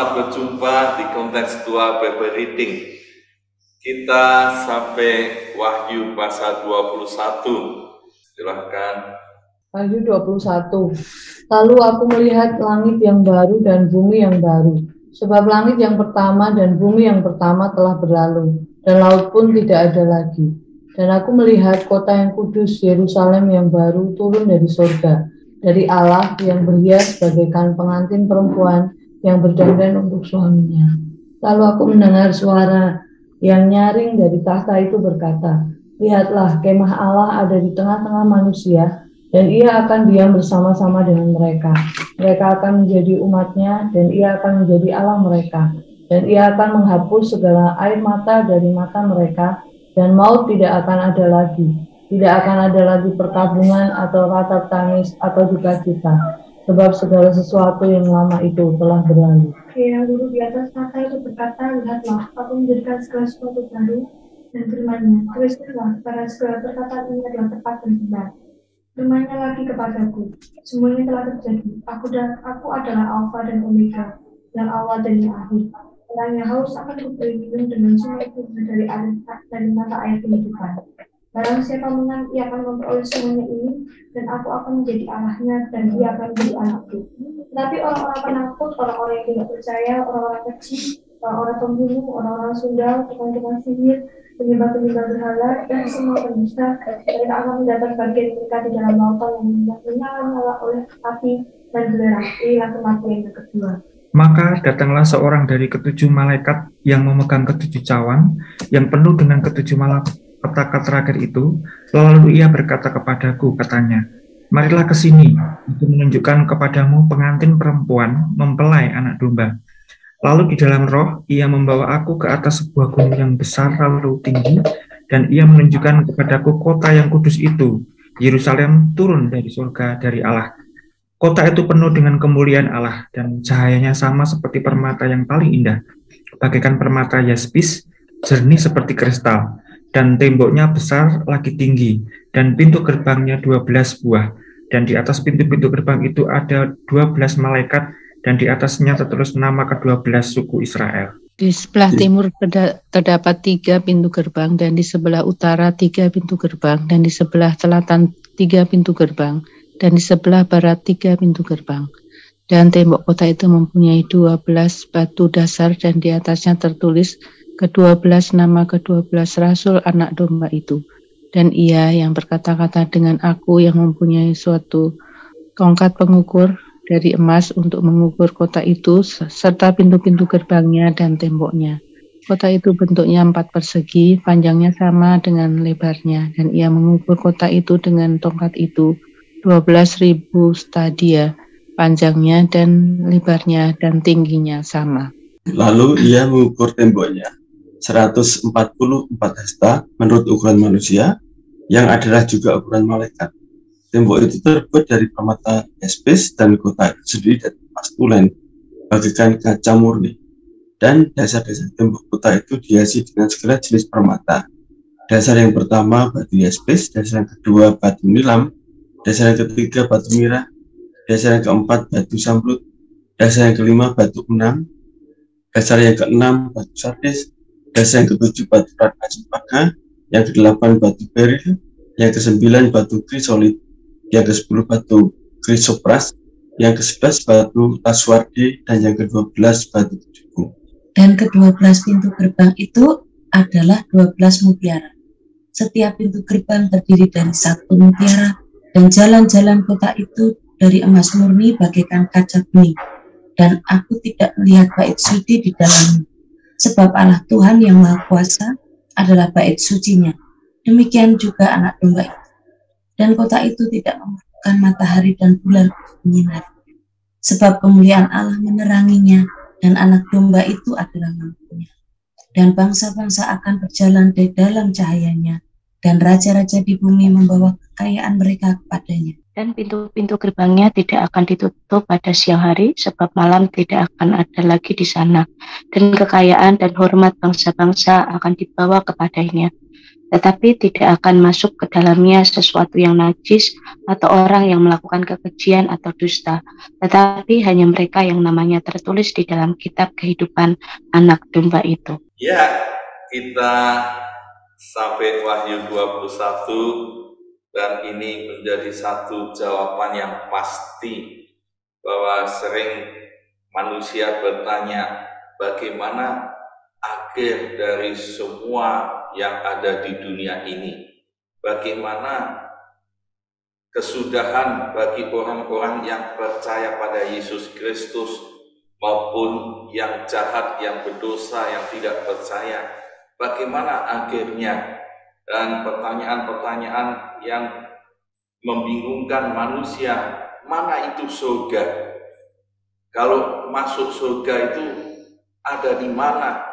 Selamat berjumpa di kontekstual Bible Reading. Kita sampai Wahyu pasal 21. Silahkan. Wahyu 21. Lalu aku melihat langit yang baru dan bumi yang baru. Sebab langit yang pertama dan bumi yang pertama telah berlalu, dan laut pun tidak ada lagi. Dan aku melihat kota yang kudus, Yerusalem yang baru turun dari surga, dari Allah yang berhias bagaikan pengantin perempuan yang berdandan untuk suaminya. Lalu aku mendengar suara yang nyaring dari tahta itu berkata, "Lihatlah, kemah Allah ada di tengah-tengah manusia, dan ia akan diam bersama-sama dengan mereka. Mereka akan menjadi umatnya, dan ia akan menjadi Allah mereka. Dan ia akan menghapus segala air mata dari mata mereka, dan maut tidak akan ada lagi. Tidak akan ada lagi perkabungan atau ratap tangis atau duka cita. Sebab segala sesuatu yang lama itu telah berlalu." Yang duduk di atas tahta itu berkata, "Lihatlah, aku menjadikan segala sesuatu baru." Dan firman-Nya, "Tuliskanlah, karena segala perkataan ini adalah tepat dan benar." Firman-Nya lagi kepadaku, "Semuanya telah terjadi. Aku adalah Alfa dan Omega, yang awal dan yang akhir. Orang yang haus akan kuberi minum dengan sumber dari mata air kehidupan. Barang siapa menang, ia akan memperoleh semuanya ini, dan aku akan menjadi Allahnya, dan dia akan menjadi anakku. Tetapi orang-orang penakut, orang-orang yang tidak percaya, orang-orang kecil, orang-orang pembunuh, orang-orang sundal, tukang-tukang sihir, penyembah-penyembah berhala, dan semua pendusta, mereka akan mendapat bagian mereka di dalam lautan yang menyala-nyala oleh api dan belerang. Inilah kematian yang kedua." Maka datanglah seorang dari ketujuh malaikat yang memegang ketujuh cawan, yang penuh dengan ketujuh malapetaka terakhir itu, lalu ia berkata kepadaku, katanya, "Marilah ke sini, untuk menunjukkan kepadamu pengantin perempuan mempelai anak domba." Lalu di dalam roh, ia membawa aku ke atas sebuah gunung yang besar lalu tinggi, dan ia menunjukkan kepadaku kota yang kudus itu, Yerusalem turun dari surga dari Allah. Kota itu penuh dengan kemuliaan Allah, dan cahayanya sama seperti permata yang paling indah, bagaikan permata yaspis, jernih seperti kristal, dan temboknya besar lagi tinggi, dan pintu gerbangnya 12 buah, dan di atas pintu-pintu gerbang itu ada 12 malaikat, dan di atasnya tertulis nama ke-12 suku Israel. Di sebelah timur terdapat 3 pintu gerbang, dan di sebelah utara 3 pintu gerbang, dan di sebelah selatan 3 pintu gerbang, dan di sebelah barat 3 pintu gerbang. Dan tembok kota itu mempunyai 12 batu dasar, dan di atasnya tertulis ke-12 nama ke-12 rasul anak domba itu. Dan ia yang berkata-kata dengan aku yang mempunyai suatu tongkat pengukur dari emas untuk mengukur kota itu, serta pintu-pintu gerbangnya dan temboknya. Kota itu bentuknya 4 persegi, panjangnya sama dengan lebarnya, dan ia mengukur kota itu dengan tongkat itu 12.000 stadia, panjangnya dan lebarnya dan tingginya sama. Lalu ia mengukur temboknya 144 hasta menurut ukuran manusia, yang adalah juga ukuran malaikat. Tembok itu terbuat dari permata yaspis, dan kota itu sendiri dari emas tulen, bagaikan kaca murni. Dan dasar-dasar tembok kota itu dihiasi dengan segala jenis permata. Dasar yang pertama batu yaspis, dasar yang kedua batu nilam, dasar yang ketiga batu mirah, dasar yang keempat batu samrud, dasar yang kelima batu enam, dasar yang keenam batu sardis, dasar yang ketujuh batu ratna cempaka, yang kedelapan batu beril, yang kesembilan batu krisolit, yang ke-10 batu krisopras, yang ke-11 batu laswardi, dan yang ke-12 batu kejuku. Dan ke-12 pintu gerbang itu adalah 12 mutiara. Setiap pintu gerbang terdiri dari 1 mutiara, dan jalan-jalan kota itu dari emas murni bagaikan kaca bening. Dan aku tidak melihat bait suci di dalamnya, sebab Allah Tuhan yang Maha Kuasa adalah bait sucinya. Demikian juga anak domba itu. Dan kota itu tidak memerlukan matahari dan bulan untuk menyinari, sebab kemuliaan Allah meneranginya, dan anak domba itu adalah lampunya. Dan bangsa-bangsa akan berjalan di dalam cahayanya, dan raja-raja di bumi membawa kekayaan mereka kepadanya. Dan pintu-pintu gerbangnya tidak akan ditutup pada siang hari, sebab malam tidak akan ada lagi di sana. Dan kekayaan dan hormat bangsa-bangsa akan dibawa kepadanya. tetapi tidak akan masuk ke dalamnya sesuatu yang najis atau orang yang melakukan kekejian atau dusta, tetapi hanya mereka yang namanya tertulis di dalam kitab kehidupan anak domba itu. Ya, kita sampai Wahyu 21 dan ini menjadi satu jawaban yang pasti bahwa sering manusia bertanya bagaimana akhir dari semua yang ada di dunia ini. Bagaimana kesudahan bagi orang-orang yang percaya pada Yesus Kristus maupun yang jahat, yang berdosa, yang tidak percaya. Bagaimana akhirnya? Dan pertanyaan-pertanyaan yang membingungkan manusia, mana itu surga? Kalau masuk surga itu ada di mana?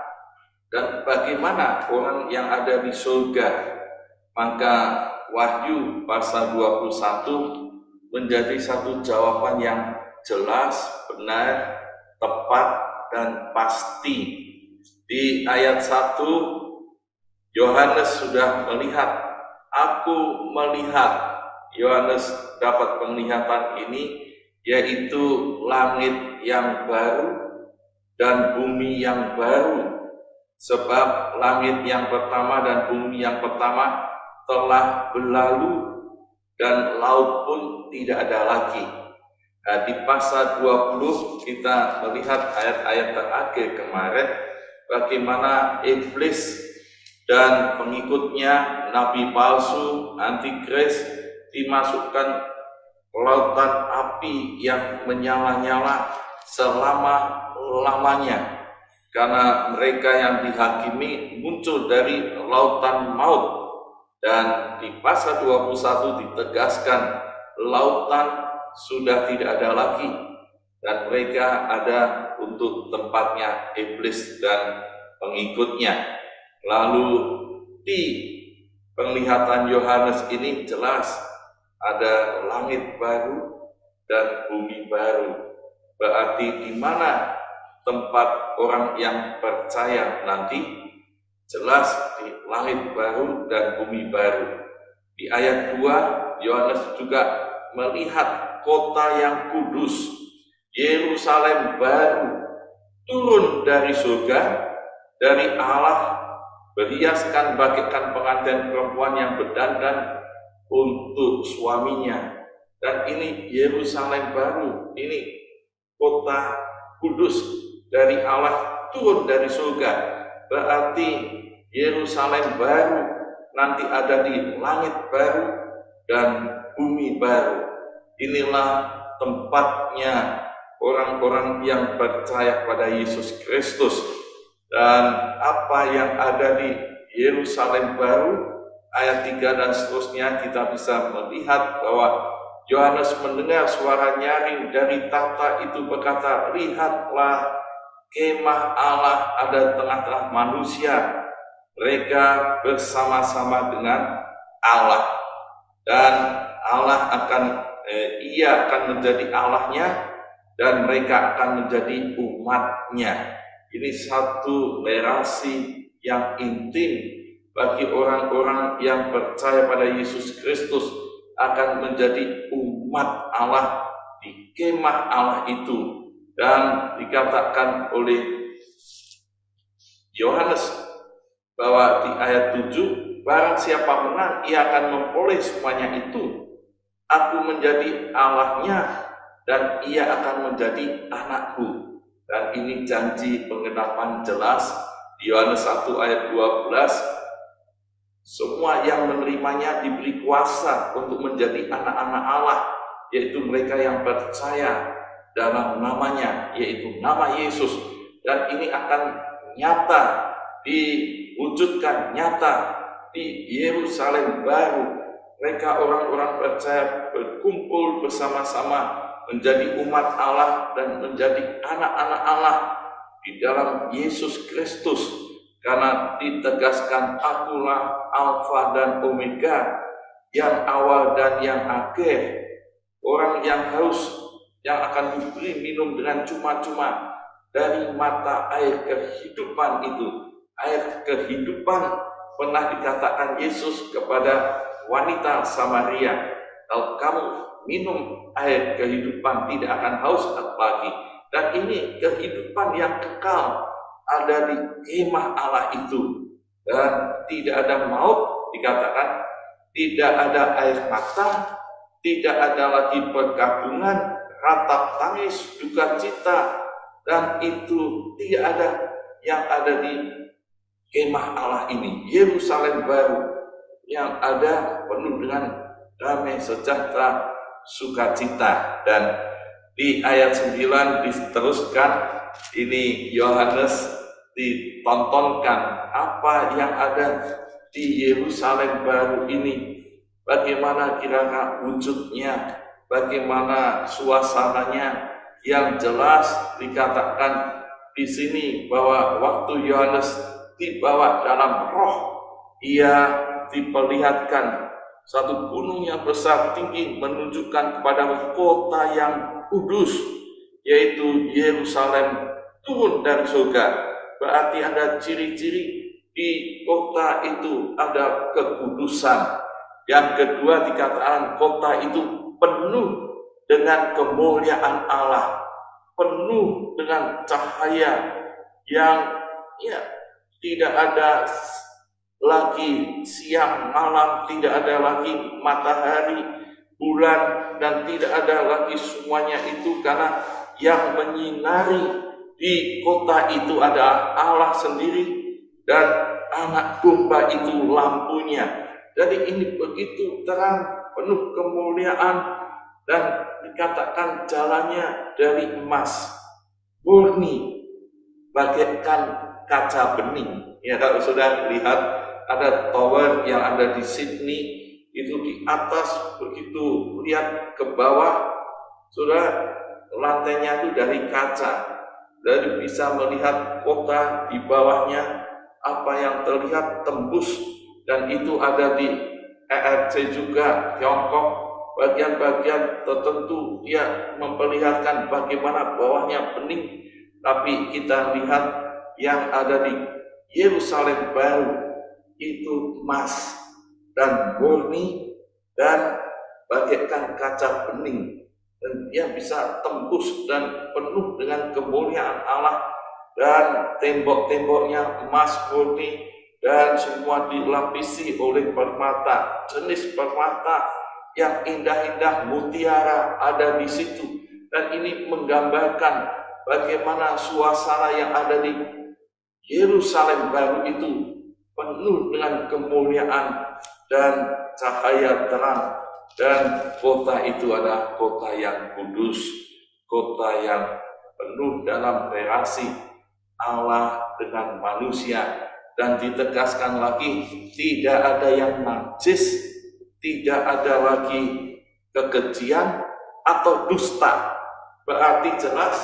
Dan bagaimana orang yang ada di surga? Maka Wahyu pasal 21 menjadi satu jawaban yang jelas, benar, tepat, dan pasti. Di ayat 1, Yohanes sudah melihat, aku melihat. Yohanes dapat penglihatan ini, yaitu langit yang baru dan bumi yang baru. Sebab langit yang pertama dan bumi yang pertama telah berlalu dan laut pun tidak ada lagi. Nah, di pasal 20 kita melihat ayat-ayat terakhir kemarin bagaimana iblis dan pengikutnya, nabi palsu, antikris dimasukkan lautan api yang menyala-nyala selama-lamanya. Karena mereka yang dihakimi muncul dari lautan maut. Dan di pasal 21 ditegaskan lautan sudah tidak ada lagi. Dan mereka ada untuk tempatnya iblis dan pengikutnya. Lalu di penglihatan Yohanes ini jelas ada langit baru dan bumi baru. Berarti di mana tempat orang yang percaya nanti? Jelas di langit baru dan bumi baru. Di ayat 2, Yohanes juga melihat kota yang kudus, Yerusalem baru, turun dari surga, dari Allah, berhiaskan bagaikan pengantin perempuan yang berdandan untuk suaminya. Dan ini Yerusalem baru, ini kota kudus dari Allah turun dari surga. Berarti Yerusalem baru nanti ada di langit baru dan bumi baru. Inilah tempatnya orang-orang yang percaya pada Yesus Kristus. Dan apa yang ada di Yerusalem baru, ayat 3 dan seterusnya kita bisa melihat bahwa Yohanes mendengar suara nyaring dari tahta itu berkata, lihatlah, kemah Allah ada tengah-tengah manusia. Mereka bersama-sama dengan Allah. Dan Allah Ia akan menjadi Allahnya dan mereka akan menjadi umatnya. Ini satu relasi yang intim bagi orang-orang yang percaya pada Yesus Kristus akan menjadi umat Allah di kemah Allah itu. Dan dikatakan oleh Yohanes bahwa di ayat 7, barang siapa menang, ia akan memperoleh semuanya itu. Aku menjadi Allahnya dan ia akan menjadi anakku. Dan ini janji pengenapan jelas di Yohanes 1 ayat 12. Semua yang menerimanya diberi kuasa untuk menjadi anak-anak Allah, yaitu mereka yang percaya dalam namanya, yaitu nama Yesus. Dan ini akan nyata, diwujudkan nyata di Yerusalem baru. Mereka orang-orang percaya berkumpul bersama-sama menjadi umat Allah dan menjadi anak-anak Allah di dalam Yesus Kristus. Karena ditegaskan, akulah Alfa dan Omega, yang awal dan yang akhir. Orang yang haus, yang akan diberi minum dengan cuma-cuma dari mata air kehidupan itu. Air kehidupan pernah dikatakan Yesus kepada wanita Samaria, kalau kamu minum air kehidupan tidak akan haus lagi. Dan ini kehidupan yang kekal ada di kemah Allah itu. Dan tidak ada maut, dikatakan tidak ada air mata, tidak ada lagi perkabungan, ratap tangis, duka cita, dan itu tidak ada yang ada di kemah Allah ini. Yerusalem baru yang ada penuh dengan damai, sejahtera, sukacita. Dan di ayat 9 diteruskan, ini Yohanes ditontonkan apa yang ada di Yerusalem baru ini, bagaimana kira-kira wujudnya, bagaimana suasananya. Yang jelas dikatakan di sini bahwa waktu Yohanes dibawa dalam roh, ia diperlihatkan satu gunung yang besar tinggi menunjukkan kepada kota yang kudus, yaitu Yerusalem turun dari surga. Berarti ada ciri-ciri di kota itu ada kekudusan. Yang kedua dikatakan kota itu penuh dengan kemuliaan Allah, penuh dengan cahaya yang tidak ada lagi siang malam, tidak ada lagi matahari, bulan, dan tidak ada lagi semuanya itu, karena yang menyinari di kota itu ada Allah sendiri dan anak domba itu lampunya. Jadi ini begitu terang, penuh kemuliaan, dan dikatakan jalannya dari emas murni bagaikan kaca bening. Ya, kalau sudah lihat ada tower yang ada di Sydney, itu di atas begitu lihat ke bawah, sudah lantainya itu dari kaca. Jadi bisa melihat kota di bawahnya, apa yang terlihat tembus. Dan itu ada di ERC juga, Tiongkok. Bagian-bagian tertentu dia memperlihatkan bagaimana bawahnya bening. Tapi kita lihat yang ada di Yerusalem baru itu emas dan murni dan bagaikan kaca bening, dan dia bisa tembus dan penuh dengan kemuliaan Allah. Dan tembok-temboknya emas murni dan semua dilapisi oleh permata, jenis permata yang indah-indah, mutiara ada di situ. Dan ini menggambarkan bagaimana suasana yang ada di Yerusalem baru itu penuh dengan kemuliaan dan cahaya terang. Dan kota itu adalah kota yang kudus, kota yang penuh dalam relasi Allah dengan manusia. Dan ditegaskan lagi, tidak ada yang najis, tidak ada lagi kekejian atau dusta. Berarti jelas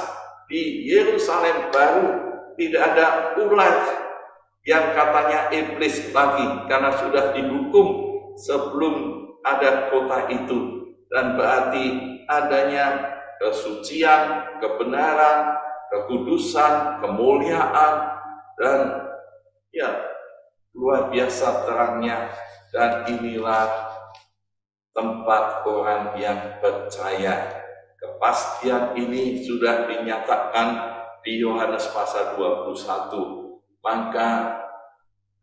di Yerusalem baru tidak ada ular yang katanya iblis lagi, karena sudah dihukum sebelum ada kota itu. Dan berarti adanya kesucian, kebenaran, kekudusan, kemuliaan, dan luar biasa terangnya. Dan inilah tempat orang yang percaya. Kepastian ini sudah dinyatakan di Yohanes pasal 21. Maka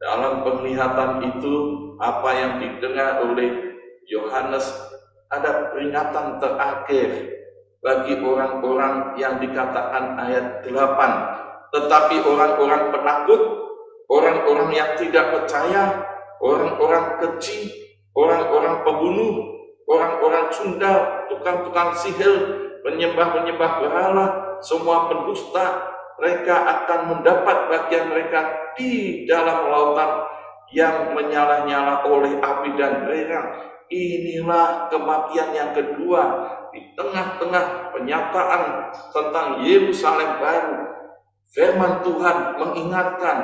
dalam penglihatan itu, apa yang didengar oleh Yohanes, ada peringatan terakhir bagi orang-orang yang dikatakan ayat 8. Tetapi orang-orang penakut, orang-orang yang tidak percaya, orang-orang keji, orang-orang pembunuh, orang-orang sundal, tukang-tukang sihir, penyembah-penyembah berhala, semua pendusta, mereka akan mendapat bagian mereka di dalam lautan yang menyala-nyala oleh api dan belerang. Inilah kematian yang kedua di tengah-tengah penyataan tentang Yerusalem baru. Firman Tuhan mengingatkan,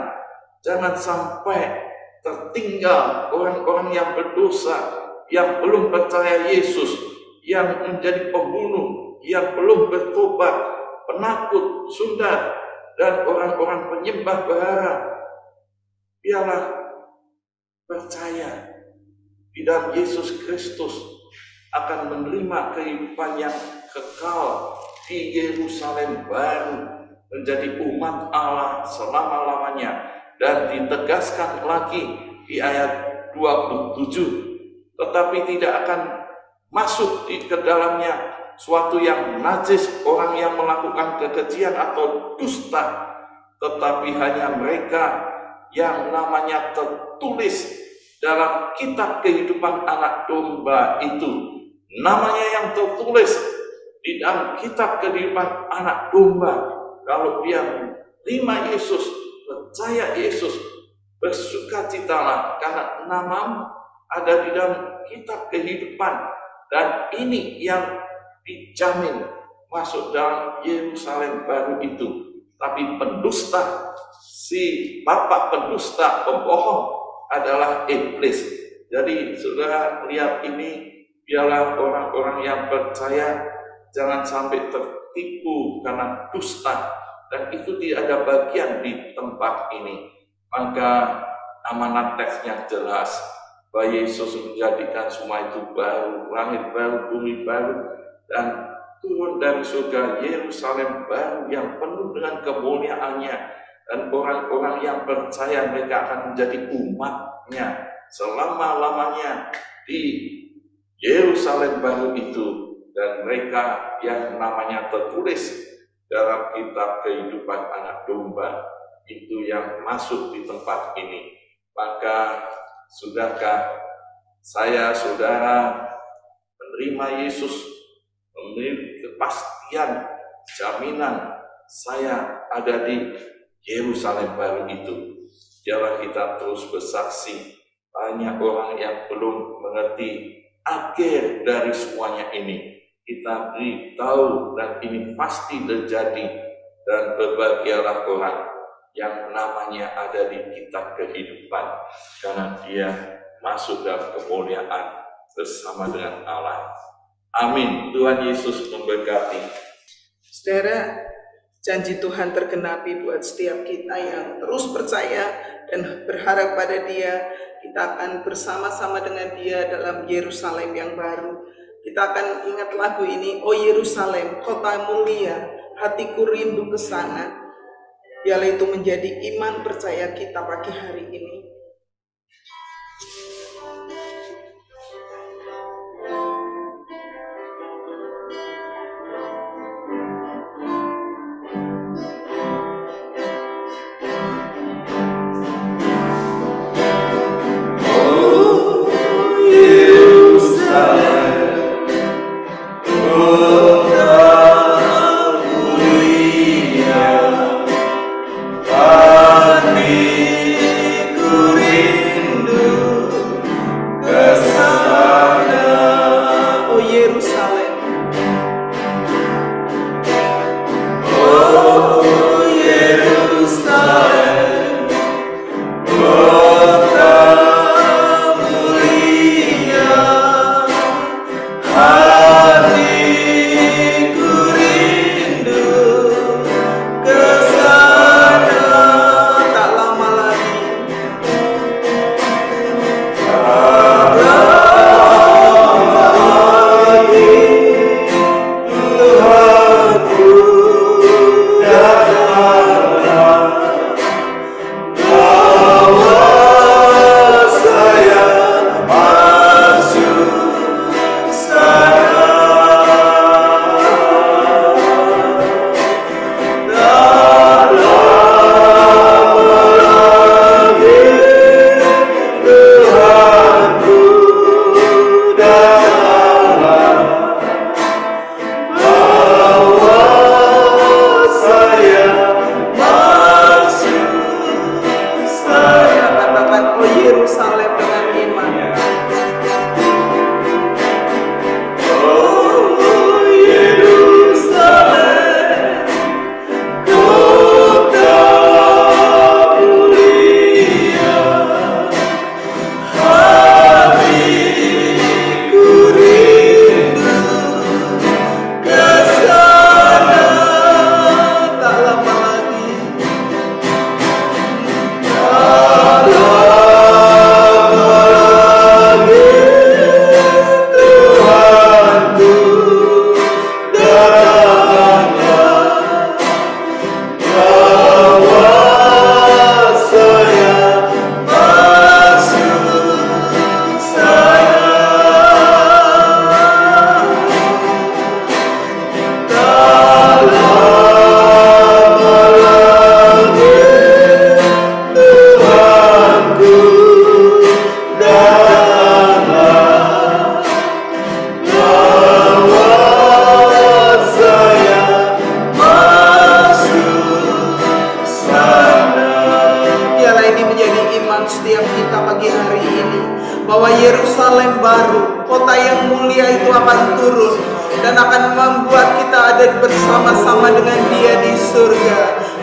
jangan sampai tertinggal orang-orang yang berdosa, yang belum percaya Yesus, yang menjadi pembunuh, yang belum bertobat, penakut, sundal, dan orang-orang penyembah berhala. Biarlah percaya di dalam Yesus Kristus akan menerima kehidupan yang kekal di Yerusalem baru, menjadi umat Allah selama-lamanya. Dan ditegaskan lagi di ayat 27, tetapi tidak akan masuk ke dalamnya suatu yang najis, orang yang melakukan kekejian atau dusta, tetapi hanya mereka yang namanya tertulis dalam kitab kehidupan anak domba itu. Namanya yang tertulis di dalam kitab kehidupan anak domba. Kalau dia terima Yesus, percaya Yesus, bersukacitalah karena namamu ada di dalam kitab kehidupan. Dan ini yang dijamin masuk dalam Yerusalem baru itu. Tapi pendusta, si bapak pendusta, pembohong adalah iblis. Jadi saudara lihat ini, biarlah orang-orang yang percaya jangan sampai tertipu karena dusta, dan itu tidak ada bagian di tempat ini. Maka amanat teksnya jelas bahwa Yesus menjadikan semua itu baru, langit baru, bumi baru, dan turun dari surga Yerusalem baru yang penuh dengan kemuliaannya. Dan orang-orang yang percaya mereka akan menjadi umatnya selama-lamanya di Yerusalem baru itu. Dan mereka yang namanya tertulis dalam kitab kehidupan anak domba itu yang masuk di tempat ini. Maka sudahkah saya, saudara, menerima Yesus, memiliki kepastian, jaminan saya ada di Yerusalem baru itu? Biarlah kita terus bersaksi. Banyak orang yang belum mengerti akhir dari semuanya ini. Kita beritahu dan ini pasti terjadi. Dan berbahagialah orang yang namanya ada di kitab kehidupan, karena dia masuk dalam kemuliaan bersama dengan Allah. Amin. Tuhan Yesus memberkati. Saudara, janji Tuhan tergenapi buat setiap kita yang terus percaya dan berharap pada Dia. Kita akan bersama-sama dengan Dia dalam Yerusalem yang baru. Kita akan ingat lagu ini, "O Yerusalem, kota mulia, hatiku rindu ke sana." Biarlah itu menjadi iman percaya kita pagi hari ini. firman setiap kita pagi hari ini, bahwa Yerusalem baru, kota yang mulia itu akan turun dan akan membuat kita ada bersama-sama dengan Dia di surga.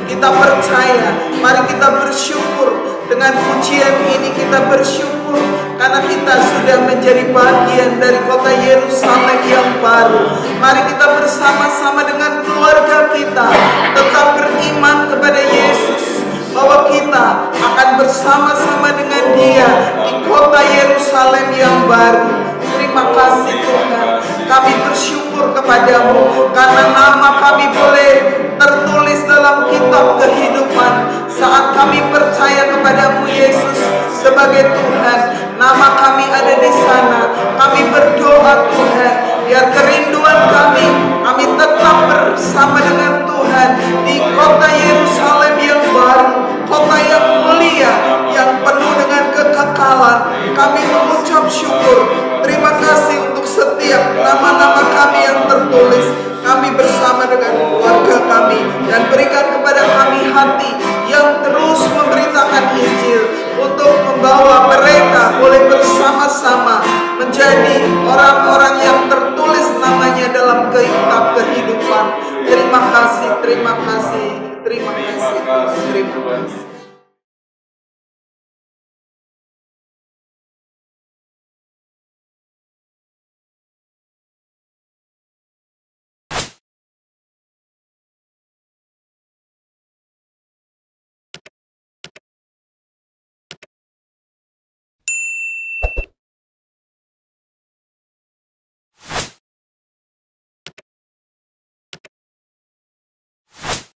Kita percaya, mari kita bersyukur. Dengan pujian ini kita bersyukur karena kita sudah menjadi bagian dari kota Yerusalem yang baru. Mari kita bersama-sama dengan keluarga kita tetap beriman kepada Yesus, bahwa kita akan bersama-sama dengan Dia di kota Yerusalem yang baru. Terima kasih Tuhan, kami bersyukur kepadamu karena nama kami boleh tertulis dalam kitab kehidupan saat kami percaya kepadamu Yesus sebagai Tuhan. Nama kami ada di sana. Kami berdoa Tuhan, biar kerinduan kami tetap bersama dengan Tuhan di kota Yerusalem yang baru, kota yang mulia, yang penuh dengan kekekalan. Kami mengucap syukur. Terima kasih untuk setiap nama-nama kami yang tertulis. Kami bersama dengan keluarga kami, dan berikan kepada kami hati yang terus memberitakan Injil untuk membawa mereka boleh bersama-sama menjadi orang-orang yang tertulis namanya dalam kitab kehidupan. Terima kasih, terima kasih, terima kasih, terima kasih.